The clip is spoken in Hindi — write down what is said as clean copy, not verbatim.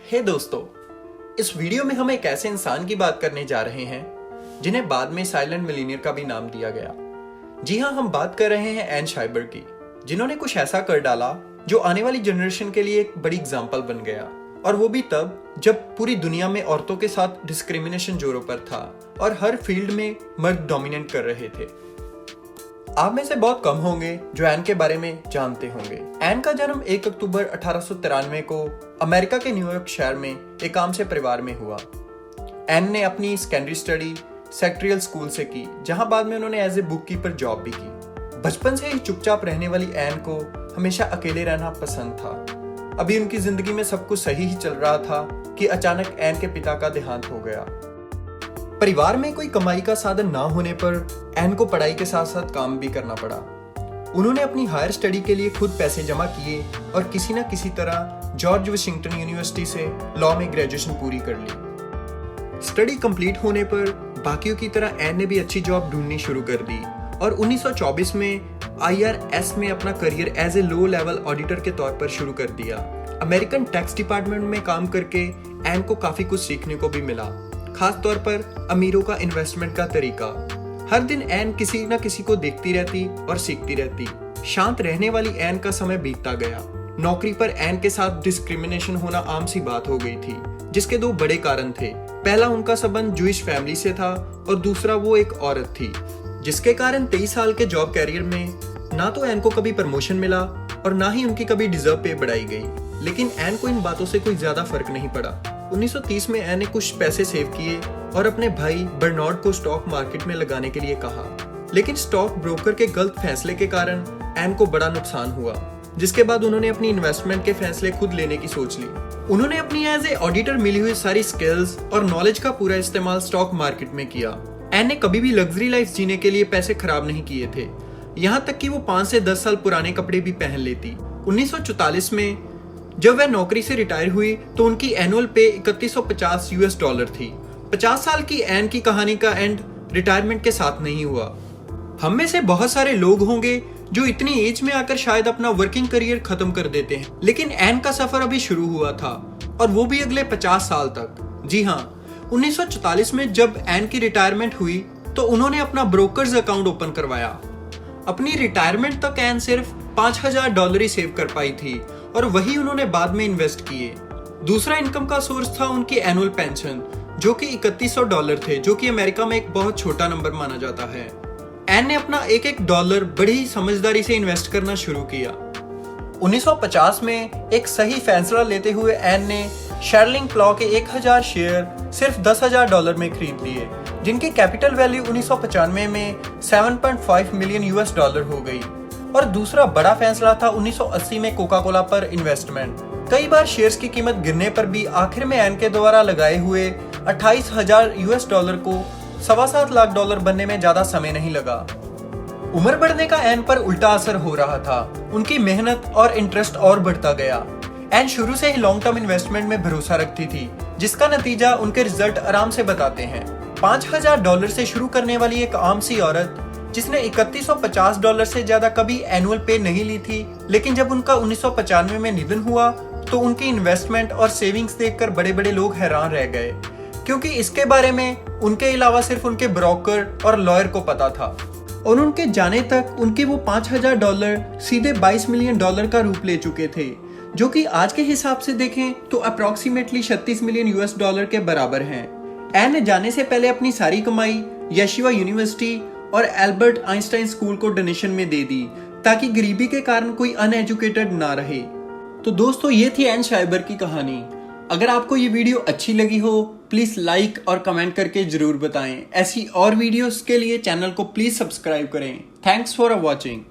हे दोस्तों, इस वीडियो में हम एक ऐसे इंसान की बात करने जा रहे हैं जिन्हें बाद में साइलेंट मिलीनियर का भी नाम दिया गया। जी हाँ, हम बात कर रहे हैं एन शाइबर की, जिन्होंने कुछ ऐसा कर डाला जो आने वाली जनरेशन के लिए एक बड़ी एग्जाम्पल बन गया, और वो भी तब जब पूरी दुनिया में औरतों के साथ डिस्क्रिमिनेशन जोरों पर था और हर फील्ड में मर्द डोमिनेट कर रहे थे। आप में से बहुत कम होंगे जो एन के बारे में जानते होंगे। एन का जन्म 1 अक्टूबर 1893 को अमेरिका के न्यूयॉर्क शहर में एक आम से परिवार में हुआ। एन ने अपनी सेकेंडरी स्टडी सेक्ट्रियल स्कूल से की, जहां बाद में उन्होंने as a bookkeeper job भी की। बचपन से ही चुपचाप रहने वाली एन को हमेशा अकेले रहना पसंद था। अभी उनकी जिंदगी में सब कुछ सही ही चल रहा था कि अचानक एन के पिता का देहांत हो गया। परिवार में कोई कमाई का साधन ना होने पर एन को पढ़ाई के साथ साथ काम भी करना पड़ा। उन्होंने अपनी हायर स्टडी के लिए खुद पैसे जमा किए और किसी न किसी तरह जॉर्ज वाशिंगटन यूनिवर्सिटी से लॉ में ग्रेजुएशन पूरी कर ली। स्टडी कंप्लीट होने पर बाकियों की तरह एन ने भी अच्छी जॉब ढूंढनी शुरू कर दी और 1924 में IRS में अपना career as a low level auditor के तौर पर शुरू कर दिया। अमेरिकन टैक्स डिपार्टमेंट में काम करके एन को काफी कुछ सीखने को भी मिला, खास तौर पर अमीरों का इन्वेस्टमेंट का तरीका। हर दिन एन किसी न किसी को देखती रहती और सीखती रहती। शांत रहने वाली एन का समय बीतता गया। नौकरी पर एन के साथ डिस्क्रिमिनेशन होना आम सी बात हो गई थी, जिसके दो बड़े कारण थे। पहला, उनका संबंध जूइश फैमिली से था और दूसरा, वो एक औरत थी, जिसके कारण 23 साल के जॉब कैरियर में ना तो एन को कभी प्रमोशन मिला और ना ही उनकी कभी डिजर्व पे बढ़ाई गई। लेकिन एन को इन बातों से कोई ज्यादा फर्क नहीं पड़ा। 1930 में एन ने कुछ पैसे सेव किए और अपने भाई बर्नार्ड को स्टॉक मार्केट में लगाने के लिए कहा, लेकिन स्टॉक ब्रोकर के गलत फैसले के कारण एन को बड़ा नुकसान हुआ, जिसके बाद उन्होंने अपनी इन्वेस्टमेंट के फैसले खुद लेने की सोच ली। उन्होंने अपनी एज ए ऑडिटर मिली हुई सारी स्किल्स और नॉलेज का पूरा इस्तेमाल स्टॉक मार्केट में किया। एन ने कभी भी लग्जरी लाइफ जीने के लिए पैसे खराब नहीं किए थे, यहाँ तक कि वो 5 से 10 साल पुराने कपड़े भी पहन लेती। 1944 में जब वह नौकरी से रिटायर हुई तो उनकी एनुअल पे $3150 थी। 50 साल की एन की कहानी का एंड रिटायरमेंट के साथ नहीं हुआ। हम में से बहुत सारे लोग होंगे जो इतनी एज में आकर शायद अपना वर्किंग करियर खत्म कर देते हैं, लेकिन एन का सफर अभी शुरू हुआ था, और वो भी अगले 50 साल तक। जी हाँ, 1944 में जब एन की रिटायरमेंट हुई तो उन्होंने अपना ब्रोकर्स अकाउंट ओपन करवाया। अपनी रिटायरमेंट तक एन सिर्फ $5000 ही सेव कर पाई थी और वही उन्होंने बाद में इन्वेस्ट किए। दूसरा इनकम का सोर्स था उनकी एनुअल पेंशन, जो कि $3100 थे, जो कि अमेरिका में एक बहुत छोटा नंबर माना जाता है। एन ने अपना एक एक डॉलर बड़ी ही समझदारी से इन्वेस्ट करना शुरू किया। 1950 में एक सही फैसला लेते हुए एन ने शेरलिंग प्लॉ के 1000 शेयर सिर्फ $10,000 में खरीद लिए, जिनकी कैपिटल वैल्यू 1995 में $7.5 मिलियन हो गई। और दूसरा बड़ा फैसला था 1980 में कोका कोला पर इन्वेस्टमेंट। कई बार शेयर्स की कीमत गिरने पर भी आखिर में एन के द्वारा लगाए हुए $28,000 को $7.25 लाख बनने में ज्यादा समय नहीं लगा। उम्र बढ़ने का एन पर उल्टा असर हो रहा था। उनकी मेहनत और इंटरेस्ट और बढ़ता गया। एन शुरू से ही लॉन्ग टर्म इन्वेस्टमेंट में भरोसा रखती थी, जिसका नतीजा उनके रिजल्ट आराम से बताते हैं। $5000 से शुरू करने वाली एक आम सी औरत जिसने $3150 से ज्यादा कभी एनुअल पे नहीं ली थी, लेकिन जब उनका 1995 में निधन हुआ तो उनकी इन्वेस्टमेंट और सेविंग्स देखकर बड़े बड़े लोग हैरान रह गए, क्योंकि इसके बारे में उनके अलावा सिर्फ उनके ब्रोकर और लॉयर को पता था। और उनके जाने तक उनके वो $5000 सीधे $22 मिलियन का रूप ले चुके थे, जो कि आज के हिसाब से देखें तो अप्रोक्सीमेटली $36 मिलियन के बराबर हैं। एन ने जाने से पहले अपनी सारी कमाई यशिवा यूनिवर्सिटी और एल्बर्ट आइंस्टाइन स्कूल को डोनेशन में दे दी, ताकि गरीबी के कारण कोई अनएजुकेटेड ना रहे। तो दोस्तों, ये थी एन शाइबर की कहानी। अगर आपको ये वीडियो अच्छी लगी हो, प्लीज लाइक और कमेंट करके जरूर बताएं। ऐसी और वीडियोस के लिए चैनल को प्लीज सब्सक्राइब करें। Thanks for watching.